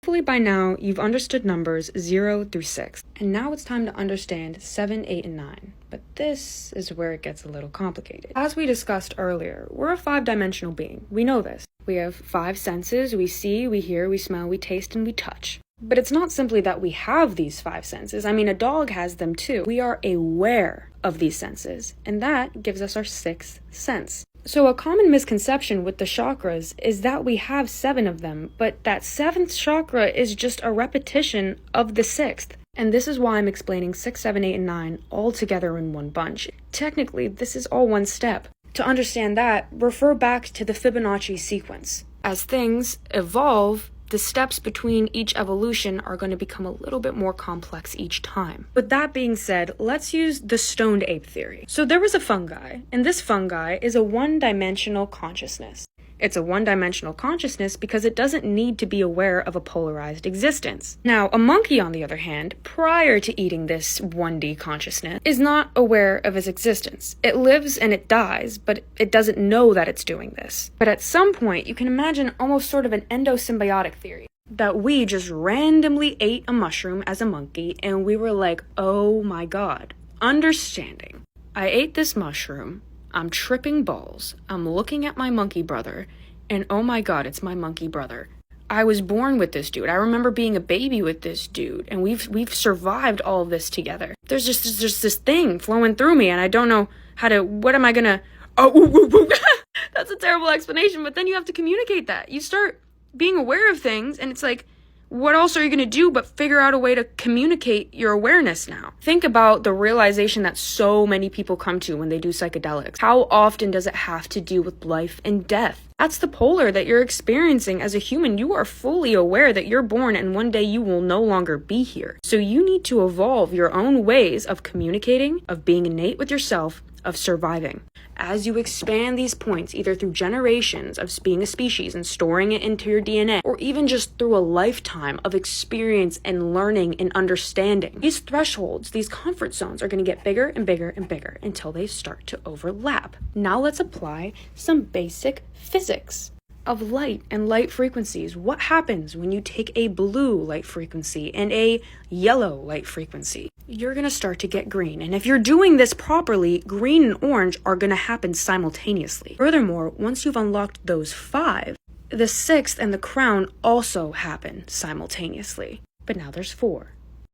Hopefully by now you've understood numbers 0 through 6. And now it's time to understand 7, 8, and 9. But this is where it gets a little complicated. As we discussed earlier, we're a 5-dimensional being. We know this. We have 5 senses. We see, we hear, we smell, we taste, and we touch. But it's not simply that we have these 5 senses. I mean, a dog has them too. We are aware of these senses, and that gives us our 6th sense. So a common misconception with the chakras is that we have 7 of them, but that 7th chakra is just a repetition of the 6th. And this is why I'm explaining 6, 7, 8, and 9 all together in one bunch. Technically, this is all one step. To understand that, refer back to the Fibonacci sequence. As things evolve, the steps between each evolution are going to become a little bit more complex each time. With that being said, let's use the stoned ape theory. So there was a fungi, and this fungi is a one-dimensional consciousness. It's a one-dimensional consciousness because it doesn't need to be aware of a polarized existence. Now, a monkey, on the other hand, prior to eating this 1D consciousness, is not aware of its existence. It lives and it dies, but it doesn't know that it's doing this. But at some point, you can imagine almost sort of an endosymbiotic theory, that we just randomly ate a mushroom as a monkey, and we were like, oh my god, understanding. I ate this mushroom, I'm tripping balls, I'm looking at my monkey brother, and oh my god, it's my monkey brother. I was born with this dude. I remember being a baby with this dude, and we've survived all of this together. There's just this thing flowing through me, and I don't know how to, what am I gonna, that's a terrible explanation, but then you have to communicate that. You start being aware of things, and it's like, what else are you going to do but figure out a way to communicate your awareness now? Think about the realization that so many people come to when they do psychedelics. How often does it have to do with life and death? That's the polar that you're experiencing as a human. You are fully aware that you're born and one day you will no longer be here. So you need to evolve your own ways of communicating, of being innate with yourself, of surviving. As you expand these points, either through generations of being a species and storing it into your DNA, or even just through a lifetime of experience and learning and understanding, these thresholds, these comfort zones are going to get bigger and bigger and bigger until they start to overlap. Now let's apply some basic physics of light and light frequencies. What happens when you take a blue light frequency and a yellow light frequency? You're going to start to get green. And if you're doing this properly, green and orange are going to happen simultaneously. Furthermore, once you've unlocked those 5, the 6th and the crown also happen simultaneously. But now there's 4.